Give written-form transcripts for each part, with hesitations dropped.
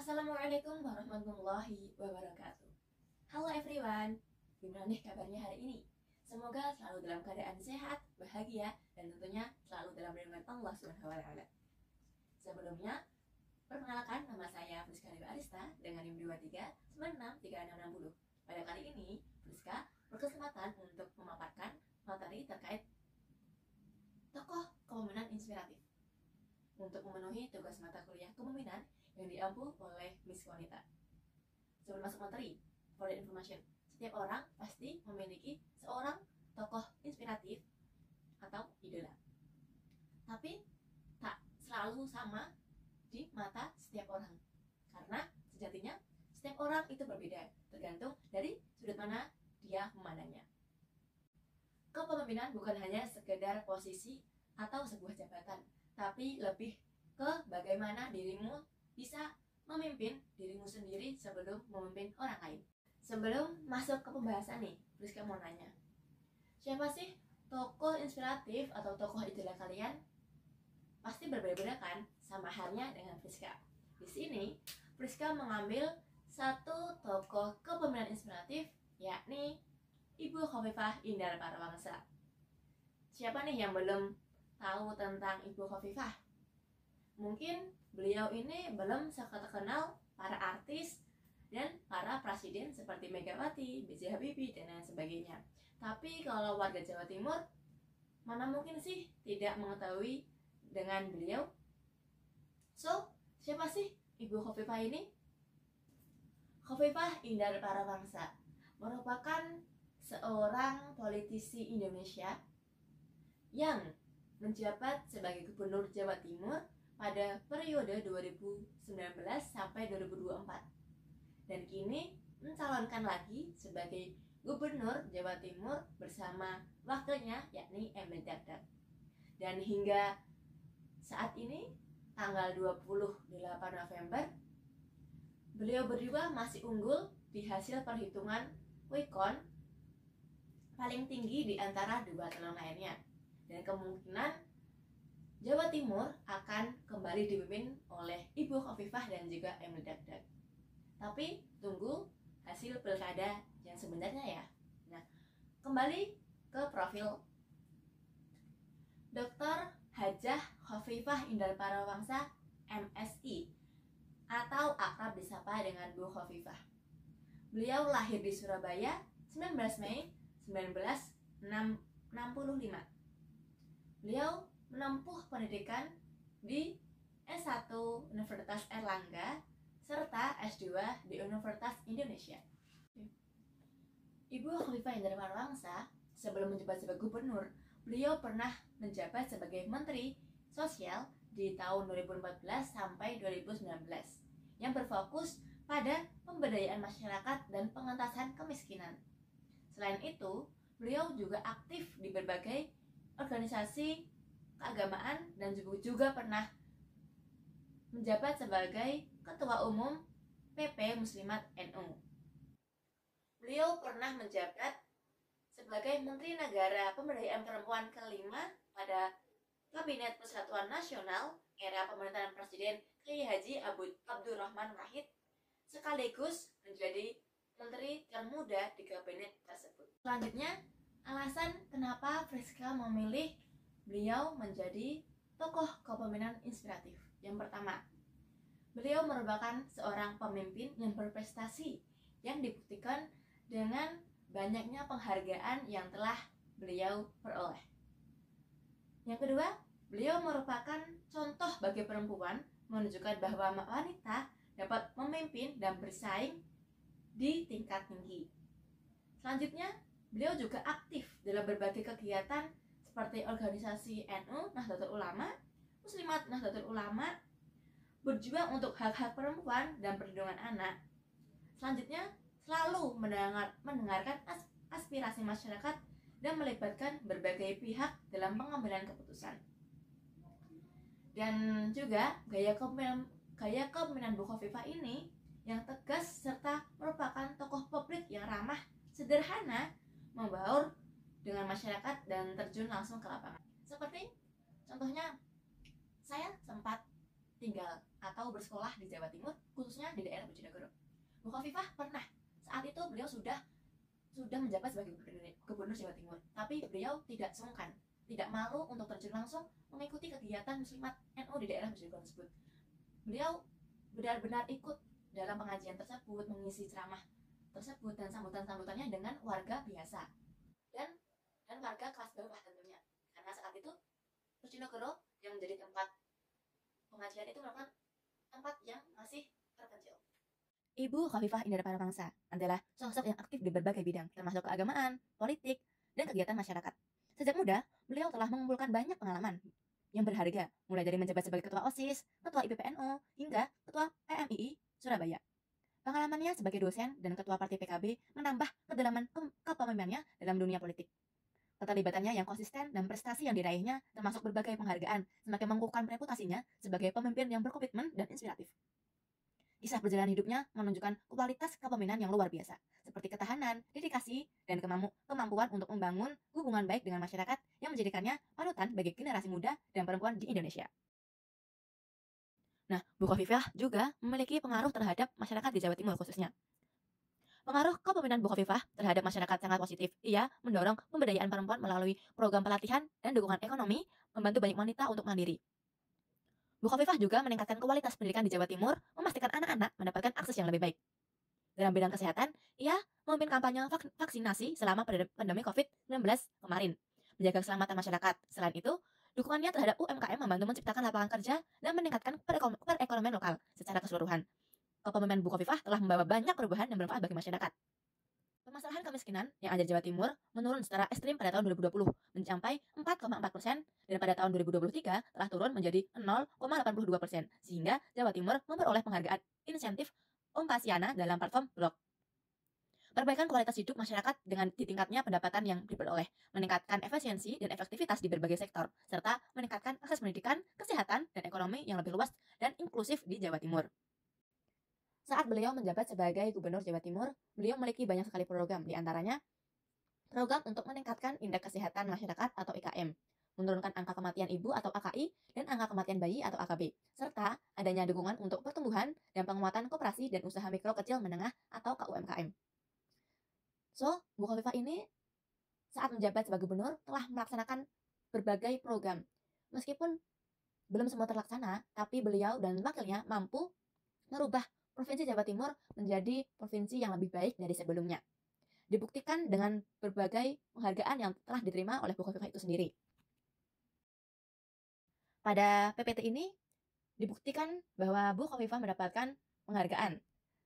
Assalamualaikum warahmatullahi wabarakatuh. Halo everyone, gimana nih kabarnya hari ini? Semoga selalu dalam keadaan sehat, bahagia, dan tentunya selalu dalam lindungan Allah SWT. Sebelumnya, perkenalkan nama saya Friska Dewa Arista dengan NIM 23963660. Pada kali ini, Friska berkesempatan untuk memaparkan materi terkait tokoh kepemimpinan inspiratif untuk memenuhi tugas mata kuliah kepemimpinan yang diampu oleh Miss Wanita. Sebelum masuk materi, for the information, setiap orang pasti memiliki seorang tokoh inspiratif atau idola. Tapi tak selalu sama di mata setiap orang. Karena sejatinya setiap orang itu berbeda, tergantung dari sudut mana dia memandangnya. Kepemimpinan bukan hanya sekedar posisi atau sebuah jabatan, tapi lebih ke bagaimana dirimu bisa memimpin dirimu sendiri sebelum memimpin orang lain. Sebelum masuk ke pembahasan nih, Friska mau nanya, siapa sih tokoh inspiratif atau tokoh idola kalian? Pasti berbeda-beda kan, sama halnya dengan Friska. Di sini, Friska mengambil satu tokoh kepemimpinan inspiratif, yakni Ibu Khofifah Indar Parawangsa. Siapa nih yang belum tahu tentang Ibu Khofifah? Mungkin beliau ini belum terkenal para artis dan para presiden seperti Megawati, B.J. Habibie, dan lain sebagainya. Tapi kalau warga Jawa Timur, mana mungkin sih tidak mengetahui dengan beliau? So, siapa sih Ibu Khofifah ini? Khofifah Indar Parawangsa merupakan seorang politisi Indonesia yang menjabat sebagai Gubernur Jawa Timur pada periode 2019 sampai 2024 dan kini mencalonkan lagi sebagai Gubernur Jawa Timur bersama wakilnya yakni Emil Dardak. Dan hingga saat ini tanggal 28 November beliau berdua masih unggul di hasil perhitungan quick count paling tinggi di antara dua calon lainnya, dan kemungkinan Jawa Timur akan kembali dipimpin oleh Ibu Khofifah dan juga Emil Dardak. Tapi tunggu hasil pilkada yang sebenarnya ya. Nah, kembali ke profil Dr. Hajah Khofifah Indar Parawangsa MSI atau akrab disapa dengan Bu Khofifah. Beliau lahir di Surabaya 19 Mei 1965. Beliau menempuh pendidikan di S1 Universitas Erlangga serta S2 di Universitas Indonesia. Ibu Khofifah Indar Parawangsa sebelum menjabat sebagai gubernur, beliau pernah menjabat sebagai Menteri Sosial di tahun 2014 sampai 2019 yang berfokus pada pemberdayaan masyarakat dan pengentasan kemiskinan. Selain itu, beliau juga aktif di berbagai organisasi keagamaan dan juga pernah menjabat sebagai Ketua Umum PP Muslimat NU. Beliau pernah menjabat sebagai Menteri Negara Pemberdayaan Perempuan kelima pada Kabinet Persatuan Nasional era pemerintahan Presiden Kiai Haji Abdurrahman Wahid, sekaligus menjadi menteri termuda di kabinet tersebut. Selanjutnya, alasan kenapa Friska memilih beliau menjadi tokoh kepemimpinan inspiratif. Yang pertama, beliau merupakan seorang pemimpin yang berprestasi yang dibuktikan dengan banyaknya penghargaan yang telah beliau peroleh. Yang kedua, beliau merupakan contoh bagi perempuan, menunjukkan bahwa wanita dapat memimpin dan bersaing di tingkat tinggi. Selanjutnya, beliau juga aktif dalam berbagai kegiatan seperti organisasi NU Nahdlatul Ulama, Muslimat Nahdlatul Ulama, berjuang untuk hak-hak perempuan dan perlindungan anak. Selanjutnya, selalu mendengarkan aspirasi masyarakat dan melibatkan berbagai pihak dalam pengambilan keputusan. Dan juga gaya kepemimpinan Bu Khofifah ini yang tegas serta merupakan tokoh publik yang ramah, sederhana, membaur dengan masyarakat dan terjun langsung ke lapangan. Seperti contohnya, saya sempat tinggal atau bersekolah di Jawa Timur, khususnya di daerah Bojonegoro. Bu Khofifah pernah, saat itu beliau sudah menjabat sebagai gubernur Jawa Timur, tapi beliau tidak sungkan, tidak malu untuk terjun langsung mengikuti kegiatan muslimat NU di daerah Bojonegoro tersebut. Beliau benar-benar ikut dalam pengajian tersebut, mengisi ceramah tersebut, dan sambutan-sambutannya dengan warga biasa dan warga kelas bawah tentunya, karena saat itu Bojonegoro yang menjadi tempat pengajian itu merupakan tempat yang masih terpencil. Ibu Khofifah Indra Parawangsa adalah sosok yang aktif di berbagai bidang, termasuk keagamaan, politik, dan kegiatan masyarakat. Sejak muda, beliau telah mengumpulkan banyak pengalaman yang berharga, mulai dari menjabat sebagai ketua OSIS, ketua IPPNU, hingga ketua PMII Surabaya. Pengalamannya sebagai dosen dan ketua partai PKB menambah kedalaman kepemimpinannya dalam dunia politik. Keterlibatannya yang konsisten dan prestasi yang diraihnya, termasuk berbagai penghargaan, semakin mengukuhkan reputasinya sebagai pemimpin yang berkomitmen dan inspiratif. Kisah perjalanan hidupnya menunjukkan kualitas kepemimpinan yang luar biasa, seperti ketahanan, dedikasi, dan kemampuan untuk membangun hubungan baik dengan masyarakat yang menjadikannya panutan bagi generasi muda dan perempuan di Indonesia. Nah, Bu Khofifah juga memiliki pengaruh terhadap masyarakat di Jawa Timur khususnya. Pengaruh kepemimpinan Bu Khofifah terhadap masyarakat sangat positif. Ia mendorong pemberdayaan perempuan melalui program pelatihan dan dukungan ekonomi, membantu banyak wanita untuk mandiri. Bu Khofifah juga meningkatkan kualitas pendidikan di Jawa Timur, memastikan anak-anak mendapatkan akses yang lebih baik. Dalam bidang kesehatan, ia memimpin kampanye vaksinasi selama pandemi COVID-19 kemarin, menjaga keselamatan masyarakat. Selain itu, dukungannya terhadap UMKM membantu menciptakan lapangan kerja dan meningkatkan perekonomian lokal secara keseluruhan. Kepemimpinan Bu Khofifah telah membawa banyak perubahan yang bermanfaat bagi masyarakat. Permasalahan kemiskinan yang ada di Jawa Timur menurun secara ekstrim pada tahun 2020, mencapai 4,4%, dan pada tahun 2023 telah turun menjadi 0,82%, sehingga Jawa Timur memperoleh penghargaan insentif Ompasiana dalam platform blog. Perbaikan kualitas hidup masyarakat dengan tingkatnya pendapatan yang diperoleh, meningkatkan efisiensi dan efektivitas di berbagai sektor, serta meningkatkan akses pendidikan, kesehatan, dan ekonomi yang lebih luas dan inklusif di Jawa Timur. Saat beliau menjabat sebagai Gubernur Jawa Timur, beliau memiliki banyak sekali program, diantaranya program untuk meningkatkan indeks kesehatan masyarakat atau IKM, menurunkan angka kematian ibu atau AKI, dan angka kematian bayi atau AKB, serta adanya dukungan untuk pertumbuhan dan penguatan koperasi dan usaha mikro kecil menengah atau KUMKM. So, Bu Khofifah ini saat menjabat sebagai Gubernur telah melaksanakan berbagai program. Meskipun belum semua terlaksana, tapi beliau dan wakilnya mampu merubah Provinsi Jawa Timur menjadi provinsi yang lebih baik dari sebelumnya. Dibuktikan dengan berbagai penghargaan yang telah diterima oleh Bu Khofifah itu sendiri. Pada PPT ini dibuktikan bahwa Bu Khofifah mendapatkan penghargaan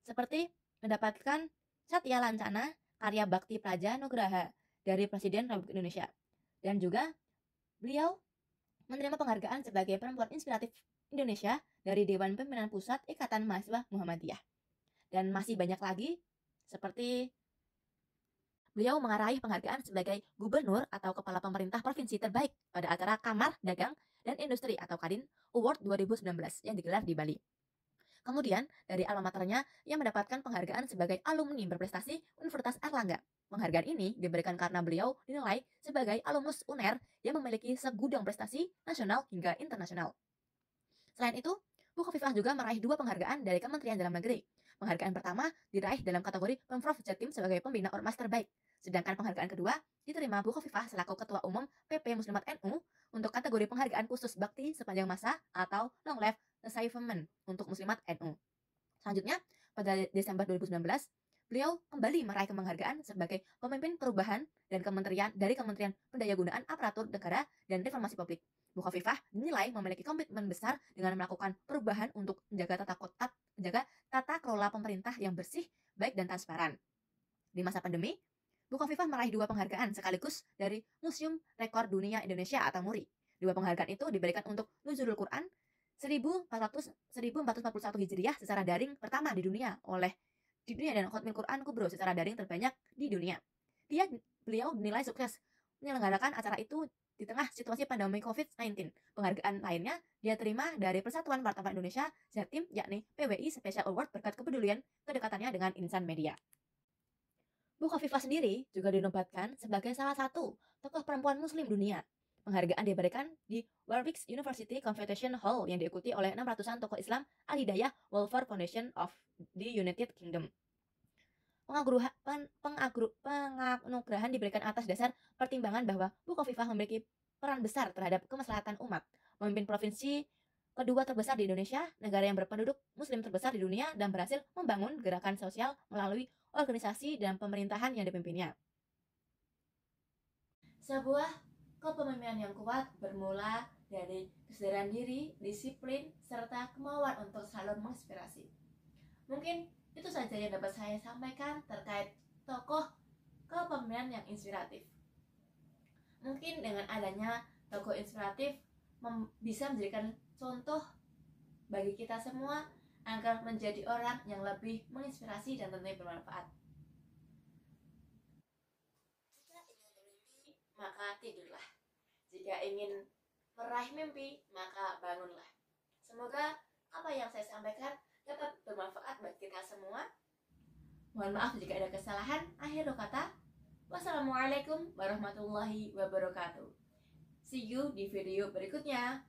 seperti mendapatkan Satya Lancana Karya Bakti Praja Nugraha dari Presiden Republik Indonesia, dan juga beliau menerima penghargaan sebagai perempuan inspiratif Indonesia dari Dewan Pimpinan Pusat Ikatan Mahasiswa Muhammadiyah. Dan masih banyak lagi, seperti beliau mengarahi penghargaan sebagai Gubernur atau Kepala Pemerintah Provinsi Terbaik pada acara Kamar Dagang dan Industri atau Kadin Award 2019 yang digelar di Bali. Kemudian, dari alma maternya, ia mendapatkan penghargaan sebagai alumni berprestasi Universitas Airlangga. Penghargaan ini diberikan karena beliau dinilai sebagai alumnus UNER yang memiliki segudang prestasi nasional hingga internasional. Selain itu, Bu Khofifah juga meraih 2 penghargaan dari Kementerian Dalam Negeri. Penghargaan pertama diraih dalam kategori Pemprov Jatim sebagai pembina ormas terbaik. Sedangkan penghargaan kedua diterima Bu Khofifah selaku Ketua Umum PP Muslimat NU untuk kategori penghargaan khusus bakti sepanjang masa atau Long Life Achievement untuk Muslimat NU. Selanjutnya, pada Desember 2019, beliau kembali meraih penghargaan sebagai pemimpin perubahan dan dari Kementerian Pendayagunaan Aparatur Negara dan Reformasi Publik. Bu Khofifah dinilai memiliki komitmen besar dengan melakukan perubahan untuk menjaga tata kelola pemerintah yang bersih, baik, dan transparan. Di masa pandemi, Bu Khofifah meraih 2 penghargaan sekaligus dari Museum Rekor Dunia Indonesia atau MURI. 2 penghargaan itu diberikan untuk Nuzulul Quran 1441 Hijriah secara daring pertama di dunia dan Khatmil Quran Kubro secara daring terbanyak di dunia. Beliau dinilai sukses menyelenggarakan acara itu di tengah situasi pandemi COVID-19. Penghargaan lainnya dia terima dari Persatuan Wartawan Indonesia Jatim, yakni PWI Special Award berkat kedekatannya dengan insan media. Bu Khofifah sendiri juga dinobatkan sebagai salah satu tokoh perempuan muslim dunia. Penghargaan diberikan di Warwick University Convocation Hall yang diikuti oleh 600-an tokoh Islam Al-Hidayah Welfare Foundation of the United Kingdom. Penganugerahan diberikan atas dasar pertimbangan bahwa Bukoviva memiliki peran besar terhadap kemaslahatan umat, memimpin provinsi kedua terbesar di Indonesia, negara yang berpenduduk muslim terbesar di dunia, dan berhasil membangun gerakan sosial melalui organisasi dan pemerintahan yang dipimpinnya. Sebuah kepemimpinan yang kuat bermula dari kesadaran diri, disiplin, serta kemauan untuk selalu menginspirasi. Mungkin itu saja yang dapat saya sampaikan terkait tokoh kepemimpinan yang inspiratif. Mungkin dengan adanya tokoh inspiratif bisa menjadikan contoh bagi kita semua agar menjadi orang yang lebih menginspirasi dan tentunya bermanfaat. Jika ingin bermimpi, maka tidurlah. Jika ingin meraih mimpi, maka bangunlah. Semoga apa yang saya sampaikan dapat bermanfaat bagi kita semua. Mohon maaf jika ada kesalahan. Akhir kata, wassalamualaikum warahmatullahi wabarakatuh. See you di video berikutnya.